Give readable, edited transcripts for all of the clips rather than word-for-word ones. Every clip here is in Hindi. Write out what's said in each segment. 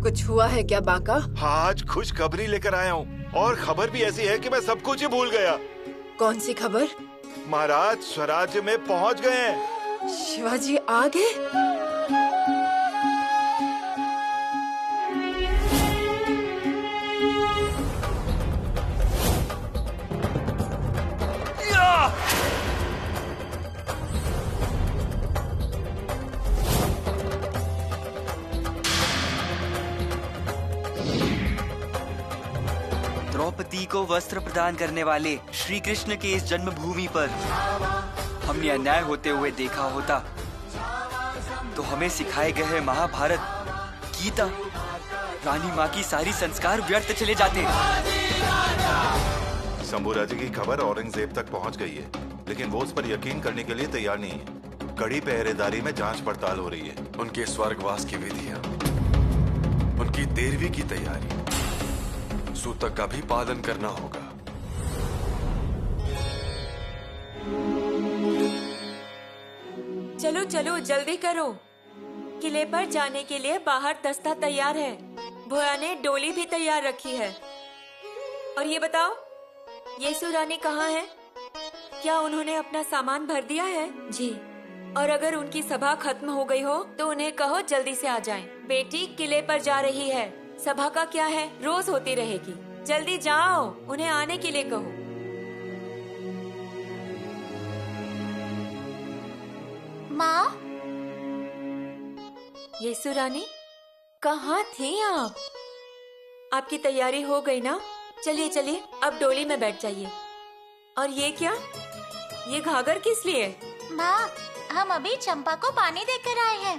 कुछ हुआ है क्या बाका? हाँ, आज खुशखबरी लेकर आया हूँ और खबर भी ऐसी है कि मैं सब कुछ ही भूल गया। कौन सी खबर? महाराज स्वराज्य में पहुँच गए हैं। शिवाजी आ गए? द्रौपदी को वस्त्र प्रदान करने वाले श्री कृष्ण के इस जन्मभूमि पर हमने अन्याय होते हुए देखा होता तो हमें सिखाए गए महाभारत, गीता, रानी माँ की सारी संस्कार व्यर्थ चले जाते। शंभू राजे की खबर औरंगजेब तक पहुंच गई है, लेकिन वो उस पर यकीन करने के लिए तैयार नहीं है। कड़ी पहरेदारी में जांच पड़ताल हो रही है। उनके स्वर्गवास की विधियां, उनकी 13वीं की तैयारी, सूतक का भी पालन करना होगा। चलो चलो जल्दी करो। किले पर जाने के लिए बाहर दस्ता तैयार है। भुआ ने डोली भी तैयार रखी है। और ये बताओ, येसु रानी कहाँ है? क्या उन्होंने अपना सामान भर दिया है? जी। और अगर उनकी सभा खत्म हो गई हो तो उन्हें कहो जल्दी से आ जाएं। बेटी किले पर जा रही है, सभा का क्या है, रोज होती रहेगी। जल्दी जाओ, उन्हें आने के लिए कहो। माँ, येसु रानी कहाँ थी आप? आपकी तैयारी हो गई ना? चलिए चलिए, अब डोली में बैठ जाइए। और ये क्या, ये घाघर किस लिए? माँ, हम अभी चंपा को पानी देकर आए हैं।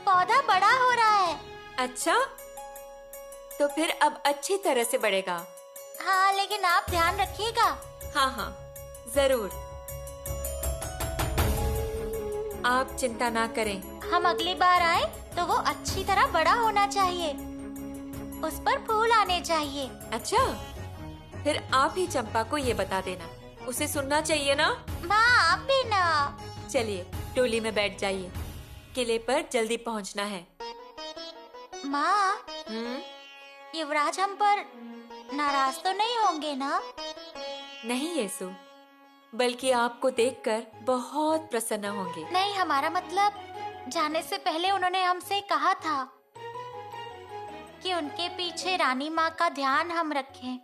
पौधा बड़ा हो रहा है। अच्छा, तो फिर अब अच्छी तरह से बढ़ेगा। हाँ, लेकिन आप ध्यान रखिएगा। हाँ हाँ, जरूर। आप चिंता ना करें। हम अगली बार आए तो वो अच्छी तरह बड़ा होना चाहिए, उस पर फूल आने चाहिए। अच्छा, फिर आप ही चंपा को ये बता देना, उसे सुनना चाहिए ना? माँ, आप भी ना। चलिए डोली में बैठ जाइए, किले पर जल्दी पहुंचना है। माँ, युवराज हम पर नाराज तो नहीं होंगे ना? नहीं येसु, बल्कि आपको देखकर बहुत प्रसन्न होंगे। नहीं, हमारा मतलब जाने से पहले उन्होंने हमसे कहा था कि उनके पीछे रानी माँ का ध्यान हम रखें,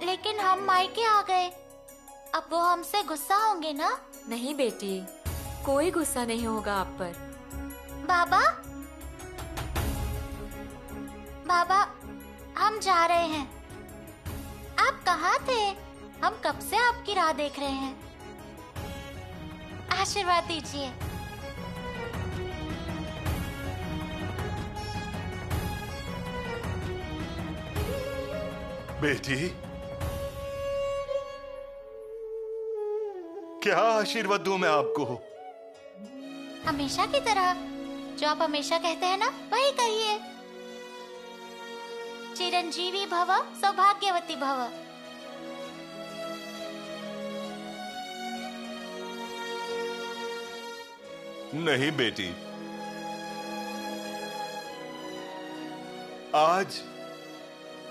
लेकिन हम मायके आ गए। अब वो हमसे गुस्सा होंगे ना? नहीं बेटी, कोई गुस्सा नहीं होगा आप पर। बाबा, बाबा, हम जा रहे हैं। आप कहाँ थे? हम कब से आपकी राह देख रहे हैं। आशीर्वाद दीजिए। बेटी, क्या आशीर्वाद दूं मैं आपको? हमेशा की तरह, जो आप हमेशा कहते हैं ना, वही कहिए। चिरंजीवी भव, सौभाग्यवती भव। नहीं बेटी,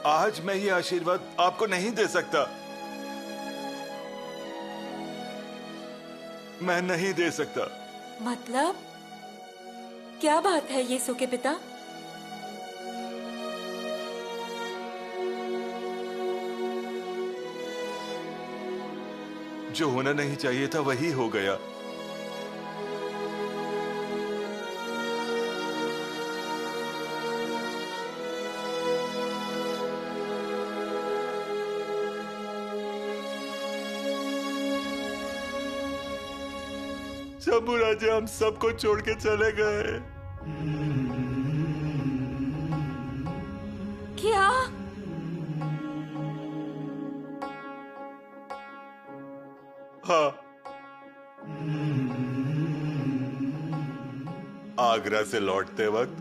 आज मैं ये आशीर्वाद आपको नहीं दे सकता। मैं नहीं दे सकता। मतलब क्या बात है येसु के पिता? जो होना नहीं चाहिए था वही हो गया। शंभू राजे हम सबको छोड़ के चले गए। क्या? हाँ, आगरा से लौटते वक्त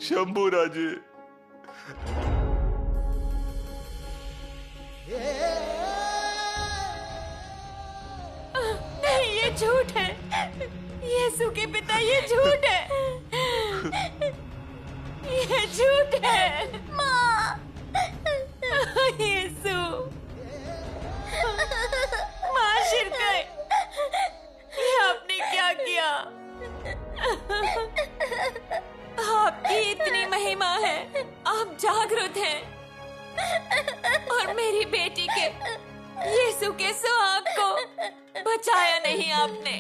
शंभू राजे नहीं, ये झूठ है। येसु के पिता, ये झूठ है। ये झूठ है माँ। यीशु, माँ शिरकय, ये आपने क्या किया? आपकी इतनी महिमा है, आप जागरूक हैं, और मेरी बेटी के यीशु के सुहाग को बचाया नहीं आपने।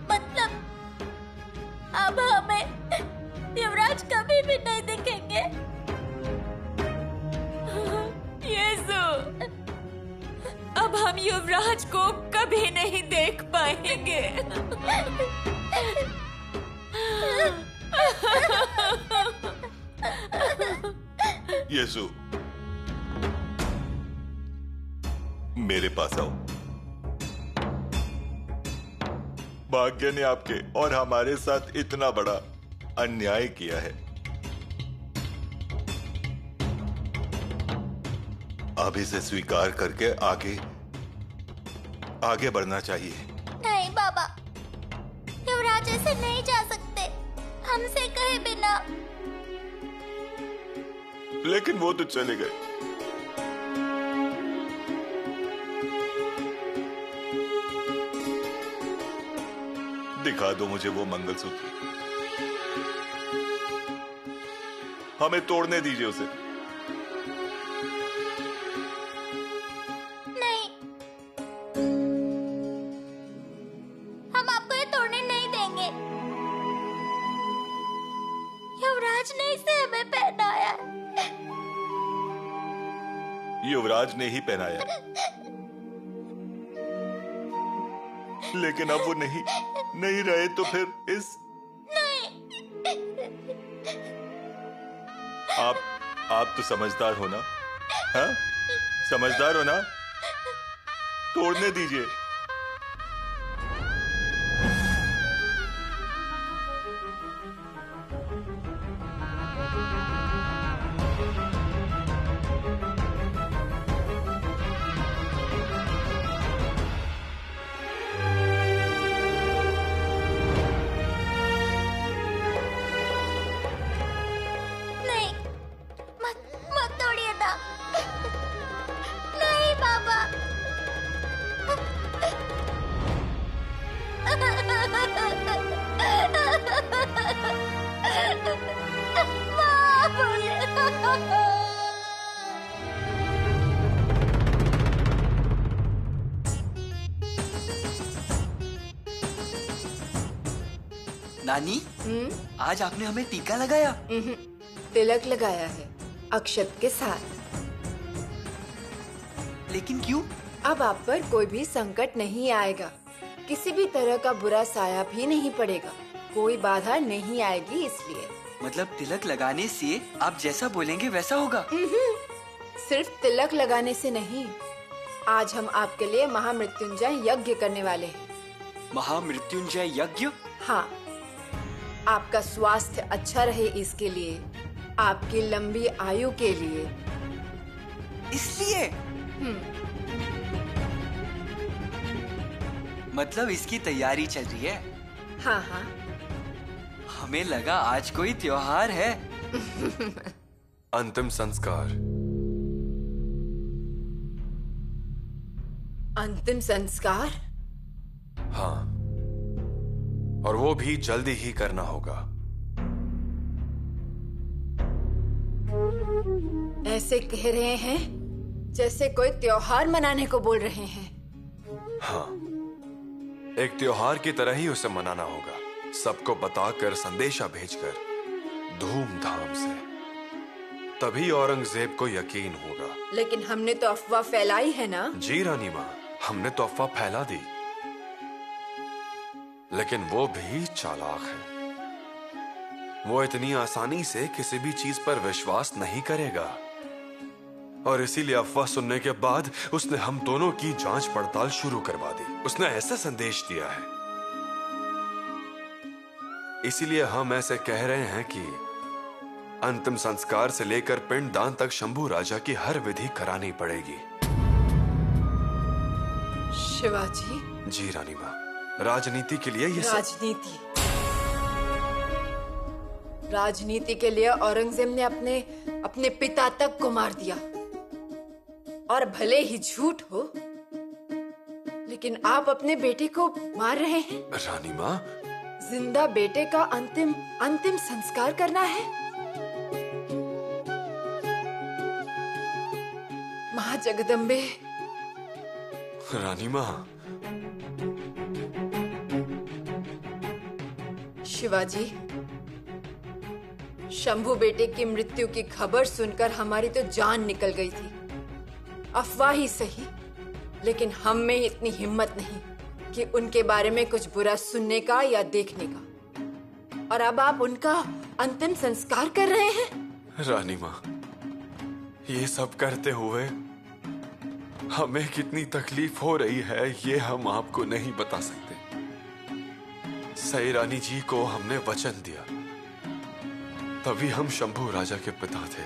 मतलब अब हमें युवराज कभी भी नहीं दिखेंगे। यीशु, अब हम युवराज को कभी नहीं देख पाएंगे। यीशु, मेरे पास आओ। भाग्य ने आपके और हमारे साथ इतना बड़ा अन्याय किया है। अब इसे स्वीकार करके आगे बढ़ना चाहिए। नहीं बाबा, युवराज ऐसे नहीं जा सकते हमसे कहे बिना। लेकिन वो तो चले गए। दिखा दो मुझे वो मंगलसूत्र। हमें तोड़ने दीजिए उसे। नहीं, हम आपको ये तोड़ने नहीं देंगे। युवराज ने इसे हमें पहनाया है। युवराज ने ही पहनाया, लेकिन अब वो नहीं रहे तो फिर इस आप तो समझदार हो ना? हाँ, समझदार हो ना? तोड़ने दीजिए। नहीं, मत तोड़िए ना। नहीं बाबा। नानी, आज आपने हमें टीका लगाया? तिलक लगाया है अक्षत के साथ। लेकिन क्यों? अब आप पर कोई भी संकट नहीं आएगा, किसी भी तरह का बुरा साया भी नहीं पड़ेगा, कोई बाधा नहीं आएगी इसलिए। मतलब तिलक लगाने से आप जैसा बोलेंगे वैसा होगा? सिर्फ तिलक लगाने से नहीं, आज हम आपके लिए महामृत्युंजय यज्ञ करने वाले हैं। महामृत्युंजय यज्ञ? हाँ, आपका स्वास्थ्य अच्छा रहे इसके लिए, आपकी लंबी आयु के लिए। इसलिए? मतलब इसकी तैयारी चल रही है? हाँ हाँ। हमें लगा आज कोई त्योहार है। अंतिम संस्कार। अंतिम संस्कार? हाँ, और वो भी जल्दी ही करना होगा। ऐसे कह रहे हैं जैसे कोई त्योहार मनाने को बोल रहे हैं। हाँ, एक त्योहार की तरह ही उसे मनाना होगा, सबको बताकर, संदेशा भेजकर, धूमधाम से। तभी औरंगजेब को यकीन होगा। लेकिन हमने तो अफवाह फैलाई है ना? जी रानी माँ, हमने तो अफवाह फैला दी, लेकिन वो भी चालाक है। वो इतनी आसानी से किसी भी चीज पर विश्वास नहीं करेगा, और इसीलिए अफवाह सुनने के बाद उसने हम दोनों की जांच पड़ताल शुरू करवा दी। उसने ऐसा संदेश दिया है, इसीलिए हम ऐसे कह रहे हैं कि अंतिम संस्कार से लेकर पिंडदान तक शंभू राजा की हर विधि करानी पड़ेगी। शिवाजी, जी रानी माँ, राजनीति के लिए ये राजनीति के लिए औरंगजेब ने अपने पिता तक को मार दिया। और भले ही झूठ हो, लेकिन आप अपने बेटे को मार रहे हैं। रानी माँ, जिंदा बेटे का अंतिम संस्कार करना है। महाजगदम्बे। रानी माँ। शिवाजी, शंभू बेटे की मृत्यु की खबर सुनकर हमारी तो जान निकल गई थी। अफवाह ही सही, लेकिन हम में इतनी हिम्मत नहीं कि उनके बारे में कुछ बुरा सुनने का या देखने का। और अब आप उनका अंतिम संस्कार कर रहे हैं। रानी माँ, ये सब करते हुए हमें कितनी तकलीफ हो रही है ये हम आपको नहीं बता सकते। सई रानी जी को हमने वचन दिया, तभी हम शंभू राजा के पिता थे।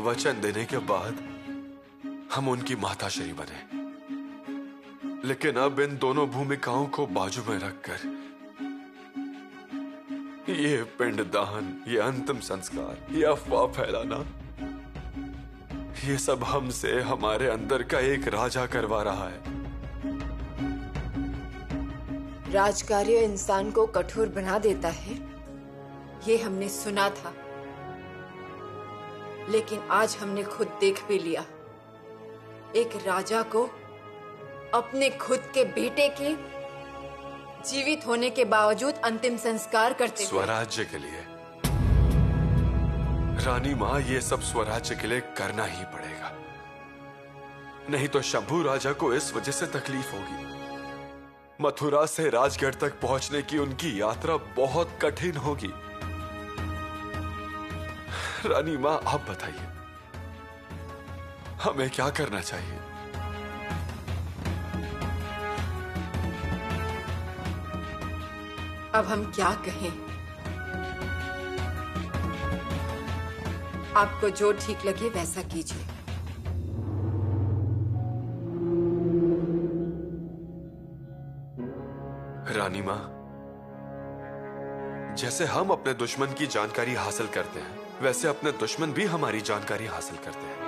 वचन देने के बाद हम उनकी माताश्री बने, लेकिन अब इन दोनों भूमिकाओं को बाजू में रखकर ये पिंडदान, ये अंतिम संस्कार, ये अफवाह फैलाना, ये सब हमसे हमारे अंदर का एक राजा करवा रहा है। राजकार्य इंसान को कठोर बना देता है, ये हमने सुना था, लेकिन आज हमने खुद देख भी लिया। एक राजा को अपने खुद के बेटे के जीवित होने के बावजूद अंतिम संस्कार करते स्वराज्य के लिए। रानी माँ, ये सब स्वराज्य के लिए करना ही पड़ेगा, नहीं तो शंभू राजा को इस वजह से तकलीफ होगी। मथुरा से राजगढ़ तक पहुंचने की उनकी यात्रा बहुत कठिन होगी। रानी माँ, आप बताइए हमें क्या करना चाहिए? अब हम क्या कहें? आपको जो ठीक लगे वैसा कीजिए। रानी माँ, जैसे हम अपने दुश्मन की जानकारी हासिल करते हैं, वैसे अपने दुश्मन भी हमारी जानकारी हासिल करते हैं।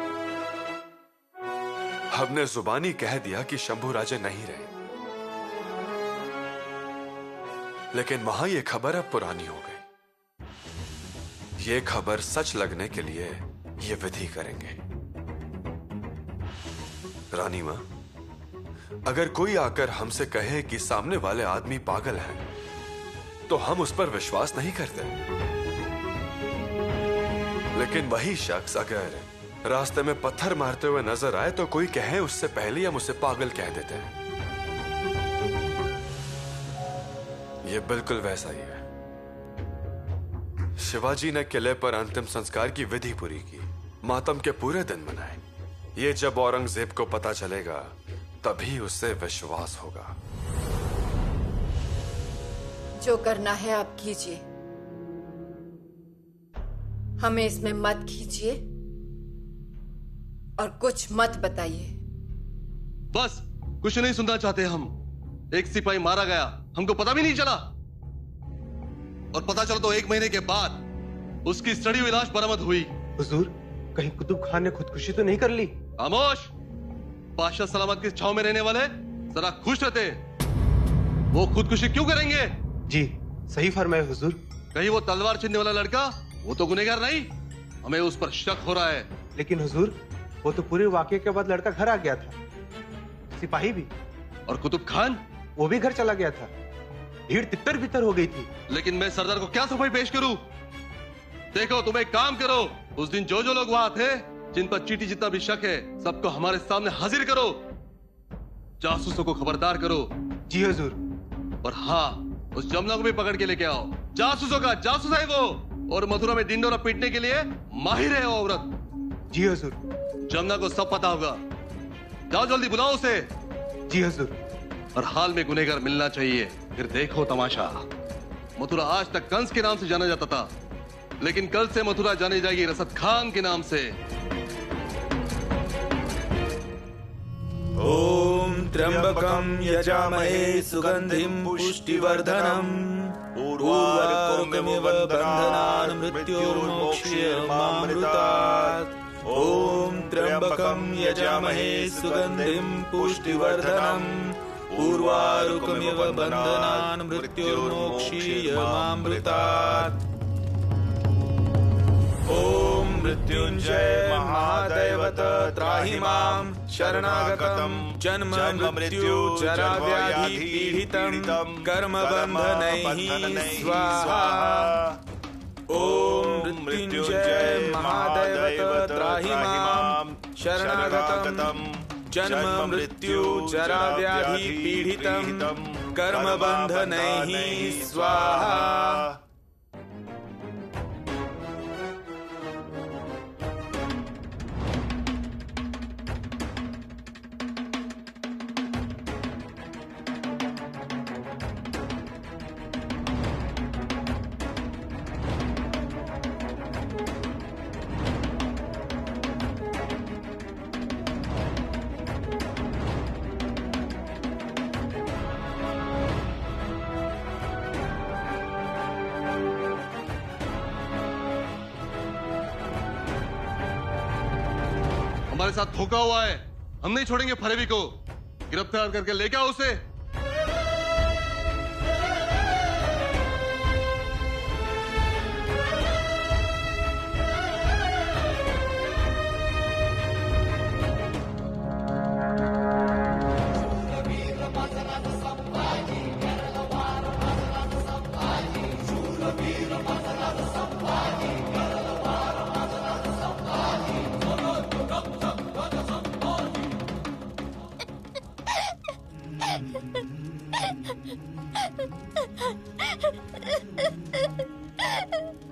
हमने जुबानी कह दिया कि शंभू राजा नहीं रहे, लेकिन वहां ये खबर अब पुरानी हो गई। ये खबर सच लगने के लिए ये विधि करेंगे। रानी मां, अगर कोई आकर हमसे कहे कि सामने वाले आदमी पागल है, तो हम उस पर विश्वास नहीं करते। लेकिन वही शख्स अगर रास्ते में पत्थर मारते हुए नजर आए तो कोई कहे उससे पहले हम उसे पागल कह देते हैं। ये बिल्कुल वैसा ही है। शिवाजी ने किले पर अंतिम संस्कार की विधि पूरी की, मातम के पूरे दिन मनाए। ये जब औरंगजेब को पता चलेगा तभी उससे विश्वास होगा। जो करना है आप कीजिए, हमें इसमें मत खींचिए और कुछ मत बताइए। बस कुछ नहीं सुनना चाहते हम। एक सिपाही मारा गया, हमको पता भी नहीं चला, और पता चला तो 1 महीने के बाद उसकी सड़ी हुई लाश बरामद हुई। हुजूर, कहीं कुतुब खान ने खुदकुशी तो नहीं कर ली? खामोश! बादशाह सलामत की छाव में रहने वाले जरा खुश रहते। वो खुदकुशी क्यों करेंगे? जी सही फरमाए हुजूर। कहीं वो तलवार छीनने वाला लड़का, वो तो गुनहगार नहीं? हमें उस पर शक हो रहा है। लेकिन हुजूर, वो तो पूरे वाकये के बाद लड़का घर आ गया था, सिपाही भी। और कुतुब खान? वो भी घर चला गया था। भीड़ तितर बितर हो गई थी। लेकिन मैं सरदार को क्या सफाई पेश करूं? देखो, तुम एक काम करो, उस दिन जो जो लोग वहां थे, जिन पर चींटी जितना भी शक है, सबको हमारे सामने हाजिर करो। जासूसों को खबरदार करो। जी हुजूर। और हाँ, उस जमुना को भी पकड़ के लेके आओ। जासूसों का जासूस है वो, और मथुरा में डिंडोरा पीटने के लिए माहिर है वो औरत। जी हुजूर। जमुना को सब पता होगा। जाओ जल्दी बुलाओ उसे। जी हुजूर। और हाल में गुनहगार मिलना चाहिए, फिर देखो तमाशा। मथुरा आज तक कंस के नाम से जाना जाता था, लेकिन कल से मथुरा जानी जाएगी रसद खान के नाम से। ओम त्र्यंबकं यजामहे सुगंधिं पुष्टिवर्धनम् उर्वारुकमिव बन्धनान् मृत्योर्मोक्ष्यमामृतात्। ओम त्र्यंबकं यजामहे सुगंधिं पुष्टिवर्धनम् उर्वारुकमिव बन्धनान् मृत्योर्मोक्ष्यमामृतात्। ओम मृत्युंजय महादैवत त्राहि मां शरणागतं जन्म मृत्यु जरा व्याधि पीडितं कर्म बंधनैः स्वाहा। ओम मृत्युंजय महादैवत त्राहि मां शरणागतं जन्म मृत्यु जरा व्याधि पीडितं कर्म बंधनैः स्वाहा। हमारे साथ धोखा हुआ है, हम नहीं छोड़ेंगे फरेबी को। गिरफ्तार करके लेके आओ उसे।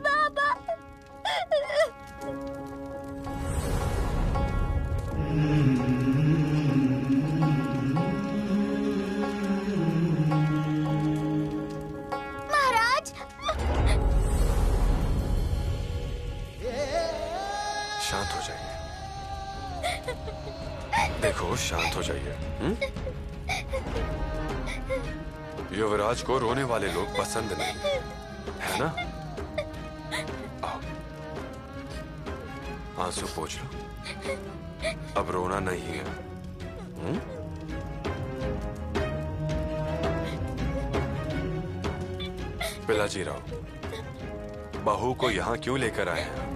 बाबा, महाराज। शांत हो जाइए। देखो, शांत हो जाइए। युवराज को रोने वाले लोग पसंद नहीं, है ना? आओ, आंसू पोंछ लो। अब रोना नहीं है। पिलाजी राव, बहू को यहाँ क्यों लेकर आए हैं?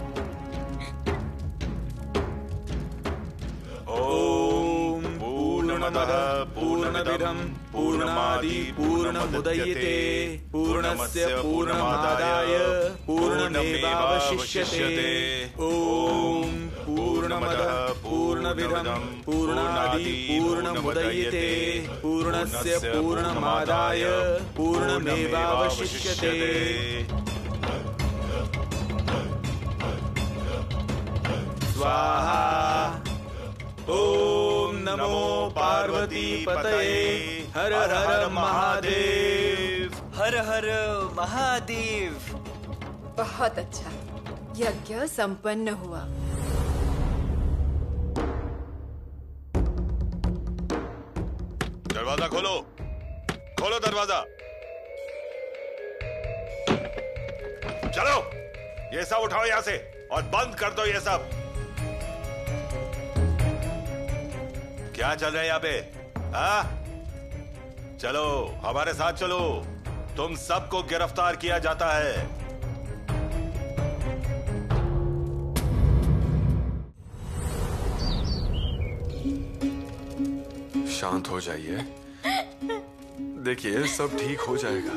ओम पूर्णमदः पूर्णमिदं पूर्णादि पूर्णमुदच्यते पूर्णस्य पूर्णमादाय पूर्णमेवावशिष्यते। ओम पूर्णमदः पूर्णमिदं पूर्णादि पूर्णमुदच्यते पूर्णस्य पूर्णमादाय पूर्णमेवावशिष्यते। स्वाहा। ओम नमो पार्वती पतये हर हर महादेव। हर हर महादेव। बहुत अच्छा, यज्ञ संपन्न हुआ। दरवाजा खोलो, खोलो दरवाजा। चलो, ये सब उठाओ यहाँ से और बंद कर दो ये सब। क्या चल रहा है यहाँ पे? हाँ? चलो, हमारे साथ चलो। तुम सबको गिरफ्तार किया जाता है। शांत हो जाइए। देखिए, सब ठीक हो जाएगा।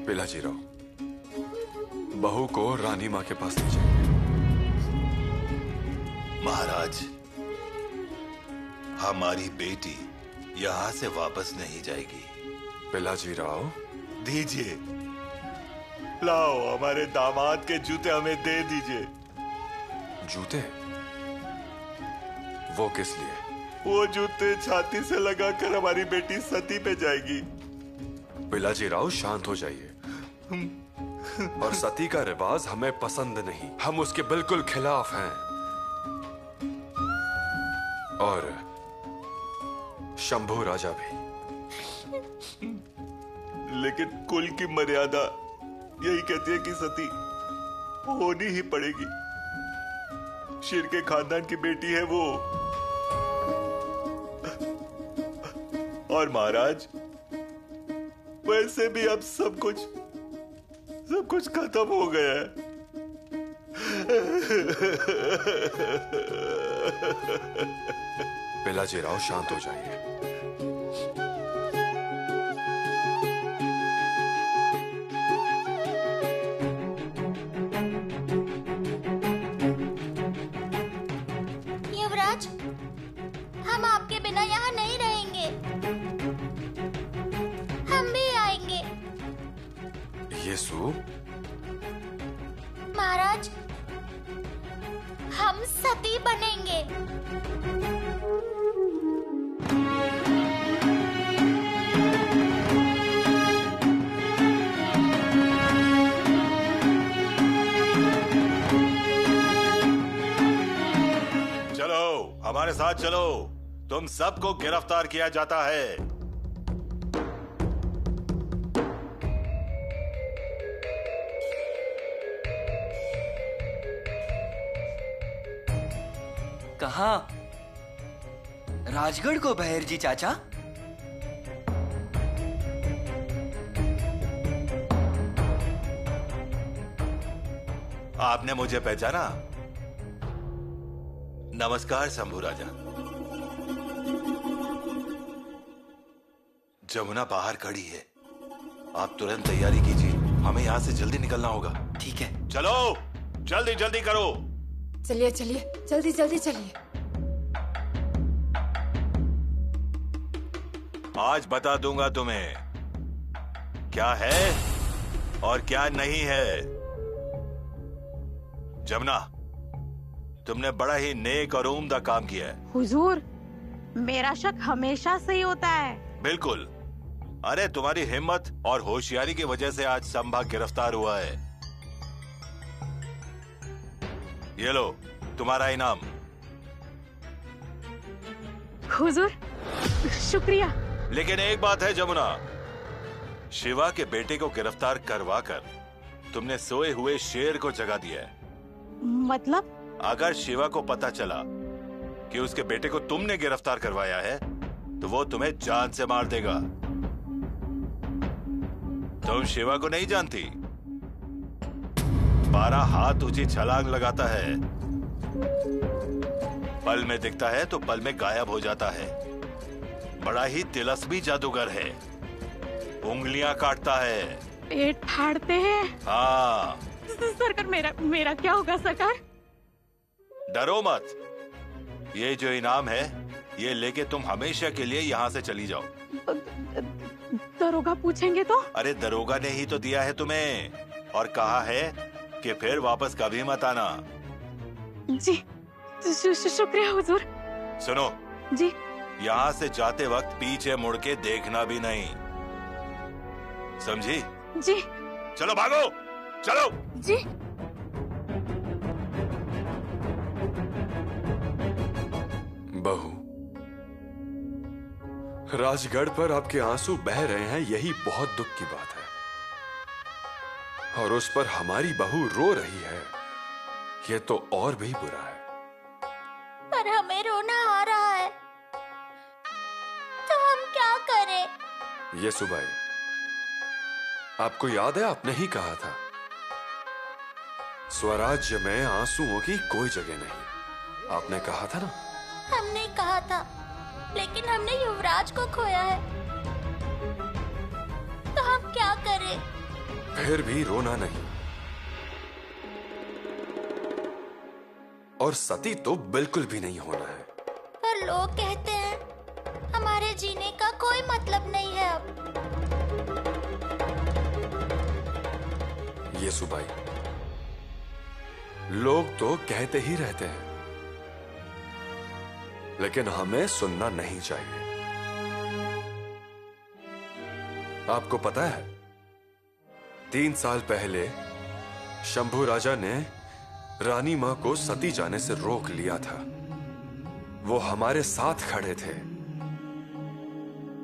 पिलाजी राव, बहू को रानी माँ के पास ले जाइए। महाराज, हमारी बेटी यहाँ से वापस नहीं जाएगी। पिलाजी राव, दीजिए, लाओ हमारे दामाद के जूते हमें दे दीजिए। जूते? वो किस लिए? वो जूते छाती से लगाकर हमारी बेटी सती पे जाएगी। पिलाजी राव, शांत हो जाइए। और सती का रिवाज हमें पसंद नहीं, हम उसके बिल्कुल खिलाफ हैं। और शंभू राजा भी। लेकिन कुल की मर्यादा यही कहती है कि सती होनी ही पड़ेगी। शेर के खानदान की बेटी है वो। और महाराज, वैसे भी अब सब कुछ खत्म हो गया है। पिलाजी राव, शांत हो जाइए। युवराज, हम आपके बिना यहाँ नहीं रहेंगे, हम भी आएंगे। येसु, महाराज, हम सती बनेंगे। चलो, हमारे साथ चलो, तुम सबको गिरफ्तार किया जाता है। कहाँ? राजगढ़ को बहर जी चाचा? आपने मुझे पहचाना? नमस्कार शंभू राजा। जमुना बाहर खड़ी है, आप तुरंत तैयारी कीजिए, हमें यहाँ से जल्दी निकलना होगा। ठीक है। चलो, जल्दी जल्दी करो। चलिए चलिए, जल्दी जल्दी चलिए। आज बता दूंगा तुम्हें क्या है और क्या नहीं है। जमुना, तुमने बड़ा ही नेक और उम्दा काम किया है। हुजूर, मेरा शक हमेशा से ही होता है। बिल्कुल। अरे तुम्हारी हिम्मत और होशियारी की वजह से आज संभा गिरफ्तार हुआ है। ये लो तुम्हारा इनाम। हुजूर, शुक्रिया। लेकिन एक बात है जमुना, शिवा के बेटे को गिरफ्तार करवाकर तुमने सोए हुए शेर को जगा दिया है। मतलब? अगर शिवा को पता चला कि उसके बेटे को तुमने गिरफ्तार करवाया है तो वो तुम्हें जान से मार देगा। तुम शिवा को नहीं जानती? 12 हाथ ऊंची छलांग लगाता है, पल में दिखता है तो पल में गायब हो जाता है। बड़ा ही तिलस्मी जादूगर है, उंगलियां काटता है, पेट फाड़ते हैं। हाँ। सरकार, मेरा क्या होगा सरकार? डरो मत, ये जो इनाम है ये लेके तुम हमेशा के लिए यहाँ से चली जाओ। दरोगा पूछेंगे तो? अरे दरोगा ने ही तो दिया है तुम्हें और कहा है कि फिर वापस कभी मत आना। जी, शुक्रिया हुजूर। सुनो जी, यहाँ से जाते वक्त पीछे मुड़ के देखना भी नहीं, समझी? जी। चलो भागो, चलो। जी। बहू, राजगढ़ पर आपके आंसू बह रहे हैं, यही बहुत दुख की बात है। और उस पर हमारी बहू रो रही है, ये तो और भी बुरा है। पर हमें रोना आ रहा है, तो हम क्या करें? ये सुबह आपको याद है, आपने ही कहा था स्वराज्य में आंसुओं की कोई जगह नहीं। आपने कहा था ना? हमने कहा था, लेकिन हमने युवराज को खोया है, तो हम क्या करें? फिर भी रोना नहीं। और सती तो बिल्कुल भी नहीं होना है। पर लोग कहते हैं हमारे जीने का कोई मतलब नहीं है अब। ये सुबाई, लोग तो कहते ही रहते हैं, लेकिन हमें सुनना नहीं चाहिए। आपको पता है, 3 साल पहले शंभू राजा ने रानी मां को सती जाने से रोक लिया था। वो हमारे साथ खड़े थे।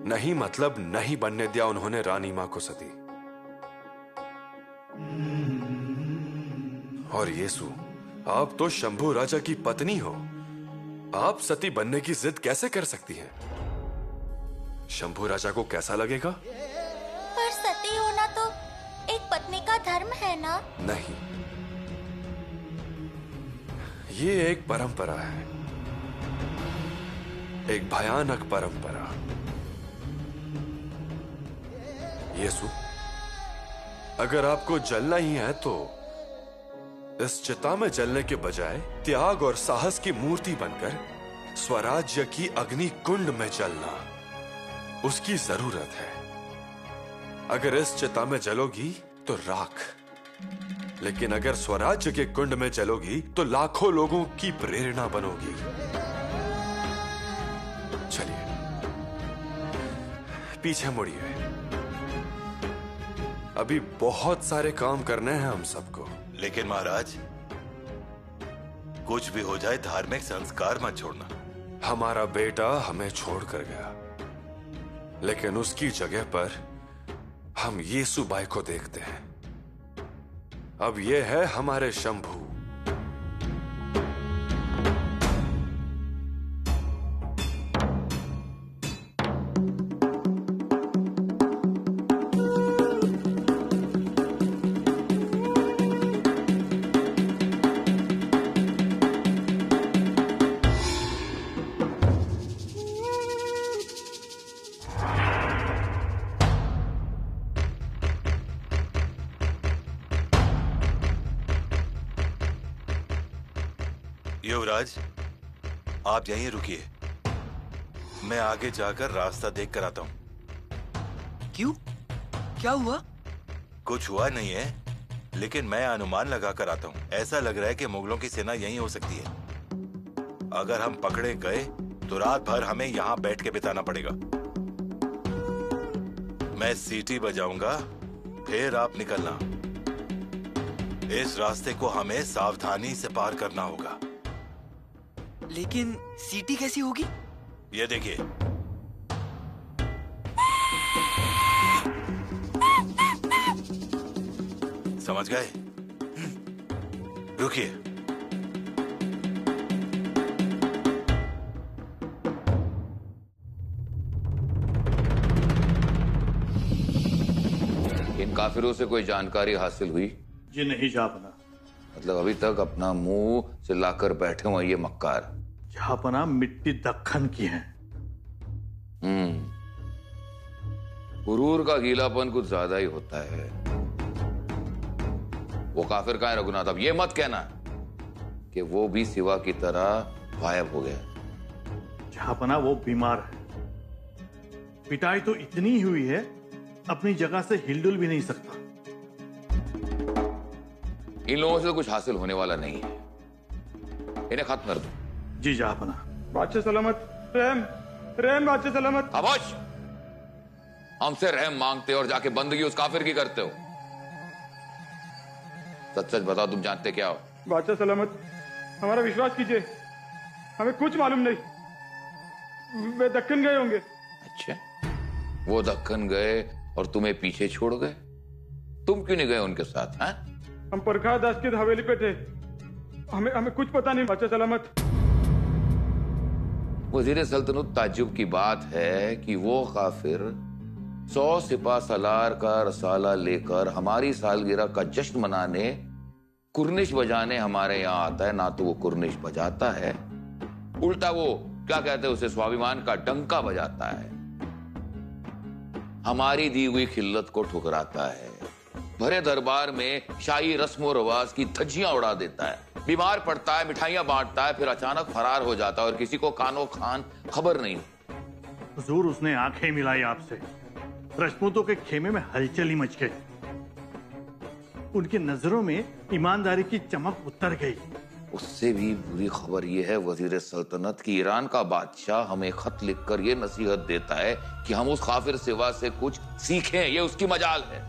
नहीं मतलब नहीं बनने दिया उन्होंने रानी मां को सती। और यीशु, आप तो शंभू राजा की पत्नी हो, आप सती बनने की जिद कैसे कर सकती हैं? शंभू राजा को कैसा लगेगा? पर सती होना तो एक पत्नी का धर्म है ना? नहीं, ये एक परंपरा है, एक भयानक परंपरा। यीशु, अगर आपको जलना ही है तो इस चिता में जलने के बजाय त्याग और साहस की मूर्ति बनकर स्वराज्य की अग्नि कुंड में जलना, उसकी जरूरत है। अगर इस चिता में जलोगी तो राख, लेकिन अगर स्वराज्य के कुंड में जलोगी तो लाखों लोगों की प्रेरणा बनोगी। चलिए पीछे मुड़िए, अभी बहुत सारे काम करने हैं हम सबको। लेकिन महाराज, कुछ भी हो जाए धार्मिक संस्कार मत छोड़ना। हमारा बेटा हमें छोड़कर गया, लेकिन उसकी जगह पर हम यीशु बाई को देखते हैं। अब ये है हमारे शंभू। युवराज, आप यहीं रुकिए, मैं आगे जाकर रास्ता देख कर आता हूं। क्यों? क्या हुआ? कुछ हुआ नहीं है, लेकिन मैं अनुमान लगा कर आता हूं। ऐसा लग रहा है कि मुगलों की सेना यहीं हो सकती है। अगर हम पकड़े गए तो रात भर हमें यहां बैठ के बिताना पड़ेगा। मैं सीटी बजाऊंगा, फिर आप निकलना। इस रास्ते को हमें सावधानी से पार करना होगा। लेकिन सीटी कैसी होगी? ये देखिए, समझ गए? रुकिए। इन काफिरों से कोई जानकारी हासिल हुई? जी नहीं जापना। मतलब अभी तक अपना मुंह चिल्लाकर बैठे हुए ये मक्कार। जापना मिट्टी दक्खन की है। गुरूर का गीलापन कुछ ज्यादा ही होता है। वो काफिर कहाँ है रघुनाथ? अब ये मत कहना कि वो भी सिवा की तरह गायब हो गया। जापना वो बीमार है, पिटाई तो इतनी हुई है अपनी जगह से हिलडुल भी नहीं सकता। इन लोगों से तो कुछ हासिल होने वाला नहीं है, इन्हें खत्म कर दो। जी जापना। बादशाह सलामत। रहम रहम बादशाह सलामत। खामोश! हमसे रहम मांगते हो और जाके बंदगी उस काफिर की करते हो। सच सच बताओ, तुम जानते क्या हो? बादशाह सलामत, हमारा विश्वास कीजिए, हमें कुछ मालूम नहीं। वे दक्कन गए होंगे। अच्छा, वो दक्कन गए और तुम्हें पीछे छोड़ गए? तुम क्यों नहीं गए उनके साथ? हैं? हम प्रकाश दास की हवेली पे थे, हमें कुछ पता नहीं बादशाह सलामत। वजीर सल्तनत, ताज्जुब की बात है कि वो काफिर 100 सिपा सलार का रसाला लेकर हमारी सालगिरह का जश्न मनाने कुर्निश बजाने हमारे यहाँ आता है। ना तो वो कुर्निश बजाता है, उल्टा वो क्या कहते हैं उसे, स्वाभिमान का डंका बजाता है। हमारी दी हुई खिल्लत को ठुकराता है, भरे दरबार में शाही रस्म और रवाज की धज्जियां उड़ा देता है, बीमार पड़ता है, मिठाइयां बांटता है, फिर अचानक फरार हो जाता है और किसी को कानो खान खबर नहीं। हुजूर, उसने आंखें मिलाई आपसे, राजपूतों के खेमे में हलचल ही मच गई। उनकी नजरों में ईमानदारी की चमक उतर गई। उससे भी बुरी खबर यह है वजीर सल्तनत की ईरान का बादशाह हमें खत लिखकर यह नसीहत देता है कि हम उस काफिर सिवा से कुछ सीखें, ये उसकी मजाल है।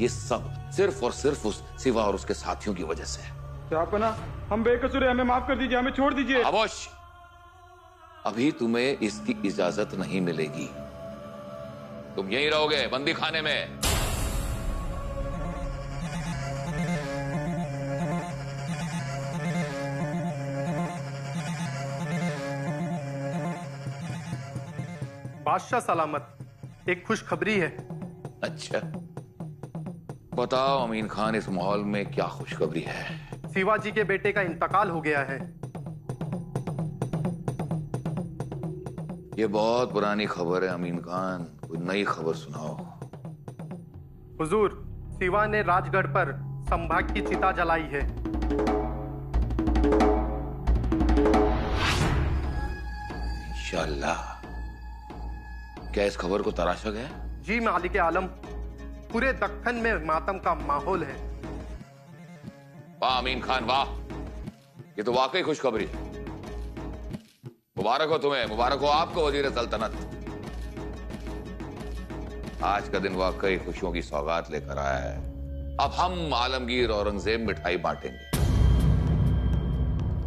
ये सब सिर्फ और सिर्फ उस शिवा और उसके साथियों की वजह से है। जापना, हम बेकसूर हैं, हमें माफ कर दीजिए, हमें छोड़ दीजिए। खामोश! अभी तुम्हें इसकी इजाजत नहीं मिलेगी। तुम यहीं रहोगे, बंदी खाने में। बादशाह सलामत, एक खुशखबरी है। अच्छा, बताओ अमीन खान, इस माहौल में क्या खुशखबरी है? शिवाजी के बेटे का इंतकाल हो गया है। ये बहुत पुरानी खबर है अमीन खान, कोई नई खबर सुनाओ। हुजूर, शिवा ने राजगढ़ पर संभाग की चिता जलाई है। इंशाअल्लाह। क्या इस खबर को तराशा गया? जी मालिक आलम, पूरे दक्कन में मातम का माहौल है। वाह अमीन खान वाह, ये तो वाकई खुशखबरी है। मुबारक हो तुम्हें, मुबारक हो आपको वजीर सल्तनत। आज का दिन वाकई खुशियों की सौगात लेकर आया है। अब हम आलमगीर औरंगजेब मिठाई बांटेंगे।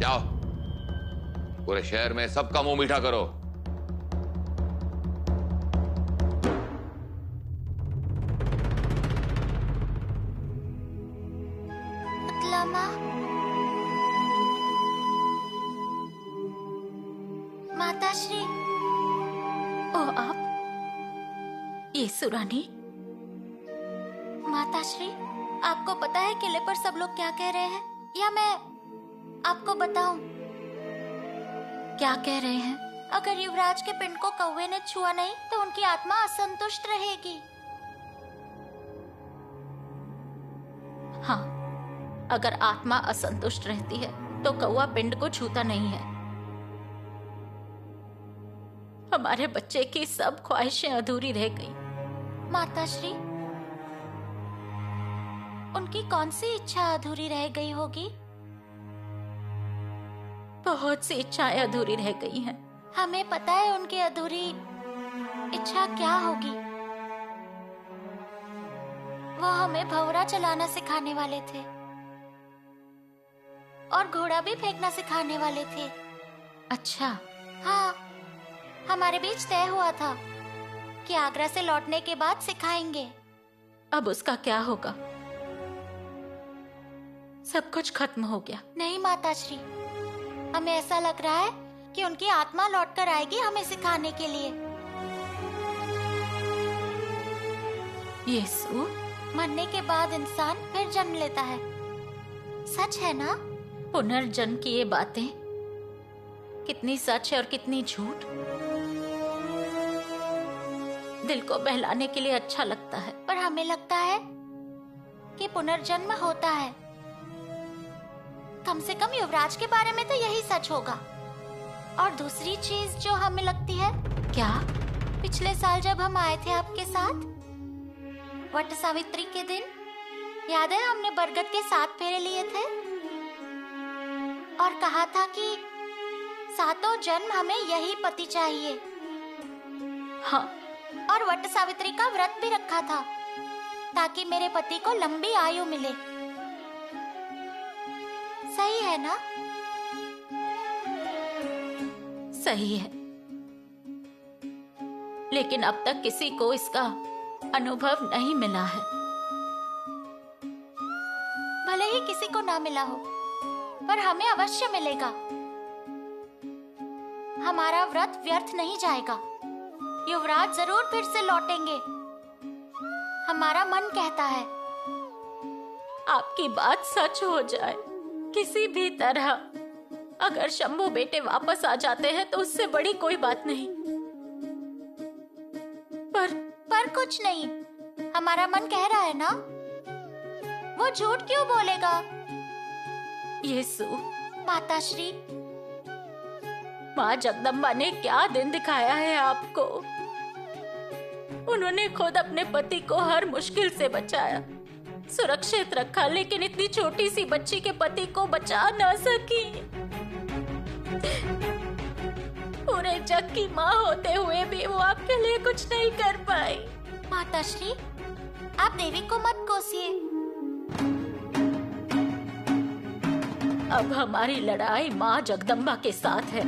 जाओ, पूरे शहर में सबका मुंह मीठा करो। माताश्री, ओ आप? येसु रानी? माताश्री, आपको पता है किले पर सब लोग क्या कह रहे हैं, या मैं आपको बताऊं? क्या कह रहे हैं? अगर युवराज के पिंड को कौवे ने छुआ नहीं तो उनकी आत्मा असंतुष्ट रहेगी। हाँ, अगर आत्मा असंतुष्ट रहती है तो कौवा पिंड को छूता नहीं है। हमारे बच्चे की सब ख्वाहिशें अधूरी रह गई। माताश्री, उनकी कौन सी इच्छा अधूरी रह गई होगी? बहुत सी इच्छाएं अधूरी रह गई हैं। हमें पता है उनकी अधूरी इच्छा क्या होगी। वो हमें भंवरा चलाना सिखाने वाले थे और घोड़ा भी फेंकना सिखाने वाले थे। अच्छा, हाँ, हमारे बीच तय हुआ था कि आगरा से लौटने के बाद सिखाएंगे। अब उसका क्या होगा? सब कुछ खत्म हो गया। नहीं माताश्री, हमें ऐसा लग रहा है कि उनकी आत्मा लौटकर आएगी हमें सिखाने के लिए। येसु, मरने के बाद इंसान फिर जन्म लेता है, सच है ना? पुनर्जन्म की ये बातें कितनी सच है और कितनी झूठ। दिल को बहलाने के लिए अच्छा लगता है, पर हमें लगता है कि पुनर्जन्म होता है। कम से कम युवराज के बारे में तो यही सच होगा। और दूसरी चीज जो हमें लगती है, क्या पिछले साल जब हम आए थे आपके साथ वट सावित्री के दिन, याद है हमने बरगद के 7 फेरे लिए थे और कहा था कि 7 जन्म हमें यही पति चाहिए। हाँ, और वट सावित्री का व्रत भी रखा था ताकि मेरे पति को लंबी आयु मिले। सही है ना? सही है, लेकिन अब तक किसी को इसका अनुभव नहीं मिला है। भले ही किसी को ना मिला हो, पर हमें अवश्य मिलेगा। हमारा व्रत व्यर्थ नहीं जाएगा। युवराज जरूर फिर से लौटेंगे, हमारा मन कहता है। आपकी बात सच हो जाए किसी भी तरह, अगर शंभू बेटे वापस आ जाते हैं तो उससे बड़ी कोई बात नहीं। पर कुछ नहीं, हमारा मन कह रहा है ना। वो झूठ क्यों बोलेगा? येसु, माताश्री, माँ जगदम्बा ने क्या दिन दिखाया है आपको। उन्होंने खुद अपने पति को हर मुश्किल से बचाया, सुरक्षित रखा, लेकिन इतनी छोटी सी बच्ची के पति को बचा न सकी। पूरे जग की माँ होते हुए भी वो आपके लिए कुछ नहीं कर पाई। माताश्री, आप देवी को मत कोसिए। अब हमारी लड़ाई माँ जगदम्बा के साथ है।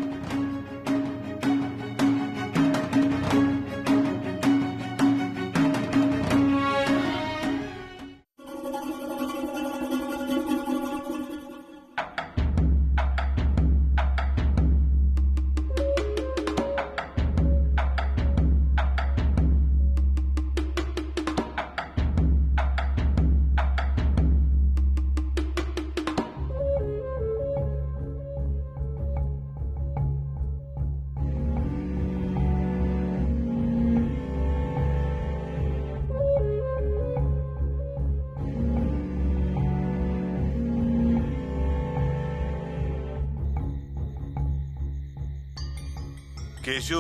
केशु,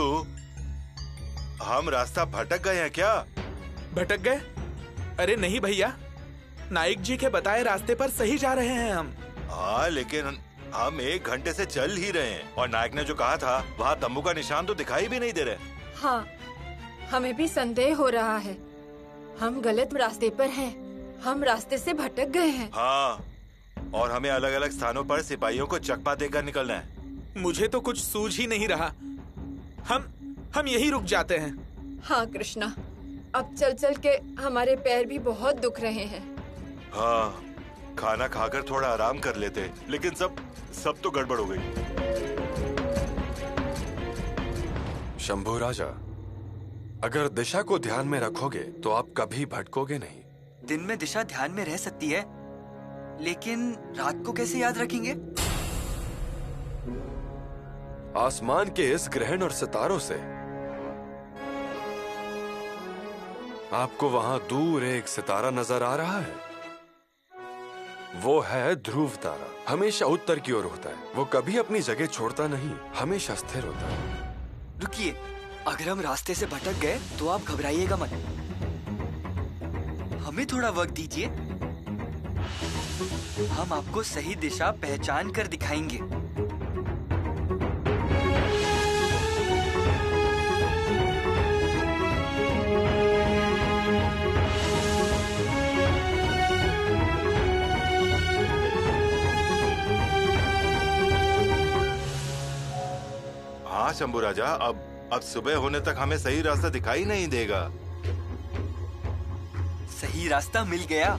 हम रास्ता भटक गए हैं क्या? भटक गए? अरे नहीं भैया, नाइक जी के बताए रास्ते पर सही जा रहे हैं हम। हाँ, लेकिन हम 1 घंटे से चल ही रहे हैं और नायक ने जो कहा था वहाँ तंबू का निशान तो दिखाई भी नहीं दे रहे। हाँ, हमें भी संदेह हो रहा है। हम गलत रास्ते पर हैं। हम रास्ते से भटक गए हैं। हाँ, और हमें अलग अलग स्थानों पर सिपाहियों को चकमा देकर निकलना है। मुझे तो कुछ सूझ ही नहीं रहा। हम यही रुक जाते हैं। हाँ कृष्णा, अब चल चल के हमारे पैर भी बहुत दुख रहे हैं। हाँ, खाना खाकर थोड़ा आराम कर लेते, लेकिन सब तो गड़बड़ हो गई। शंभू राजा, अगर दिशा को ध्यान में रखोगे तो आप कभी भटकोगे नहीं। दिन में दिशा ध्यान में रह सकती है, लेकिन रात को कैसे याद रखेंगे? आसमान के इस ग्रहण और सितारों से आपको वहां दूर एक सितारा नजर आ रहा है। वो है ध्रुव तारा। हमेशा उत्तर की ओर होता है। वो कभी अपनी जगह छोड़ता नहीं, हमेशा स्थिर होता है। रुकिए, अगर हम रास्ते से भटक गए तो आप घबराइएगा मत। हमें थोड़ा वक्त दीजिए, हम आपको सही दिशा पहचान कर दिखाएंगे। हाँ शंभू राजा, अब सुबह होने तक हमें सही रास्ता दिखाई नहीं देगा। सही रास्ता मिल गया।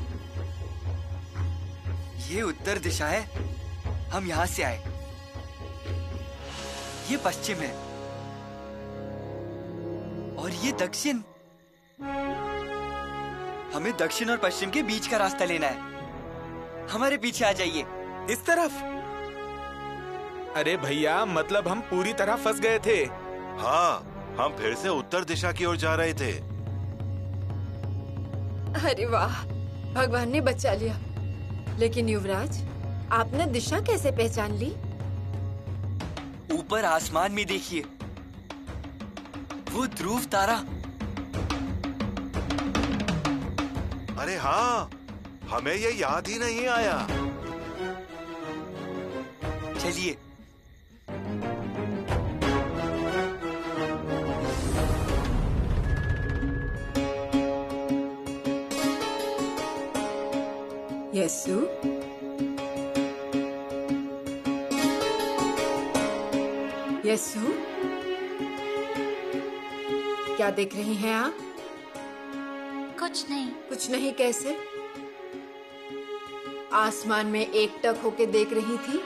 ये उत्तर दिशा है, हम यहाँ से आए। ये पश्चिम है और ये दक्षिण। हमें दक्षिण और पश्चिम के बीच का रास्ता लेना है। हमारे पीछे आ जाइए। इस तरफ? अरे भैया, मतलब हम पूरी तरह फंस गए थे। हाँ, हम फिर से उत्तर दिशा की ओर जा रहे थे। अरे वाह, भगवान ने बचा लिया। लेकिन युवराज, आपने दिशा कैसे पहचान ली? ऊपर आसमान में देखिए, वो ध्रुव तारा। अरे हाँ, हमें ये याद ही नहीं आया। चलिए। यस्सु, यस्सु, क्या देख रही हैं आप? कुछ नहीं। कुछ नहीं कैसे? आसमान में एकटक होके देख रही थी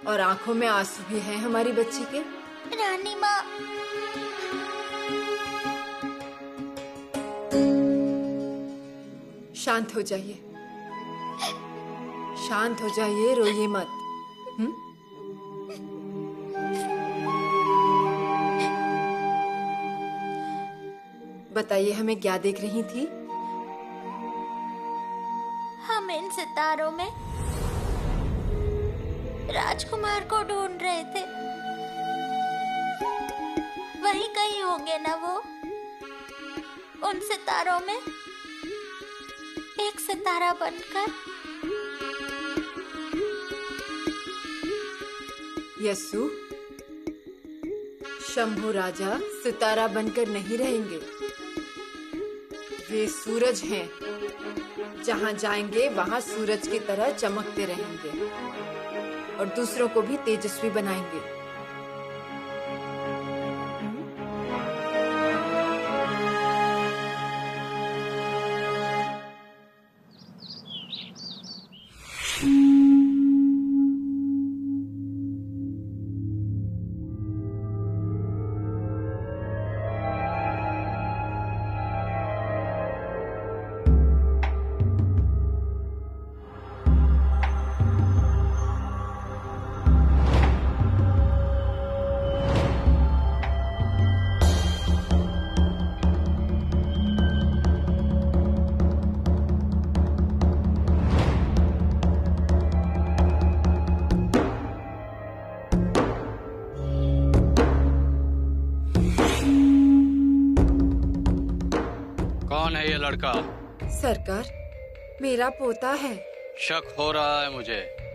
और आंखों में आंसू भी हैं हमारी बच्ची के। रानी माँ, शांत हो जाइए, शांत हो जाइए, रोइए मत। बताइए, हमें क्या देख रही थी? हम इन सितारों में राजकुमार को ढूंढ रहे थे। वहीं कहीं होंगे ना वो? उन सितारों में एक सितारा बनकर। यस्सु, शंभू राजा सितारा बनकर नहीं रहेंगे। वे सूरज हैं। जहाँ जाएंगे वहाँ सूरज की तरह चमकते रहेंगे और दूसरों को भी तेजस्वी बनाएंगे। कौन है ये लड़का? सरकार, मेरा पोता है। शक हो रहा है मुझे।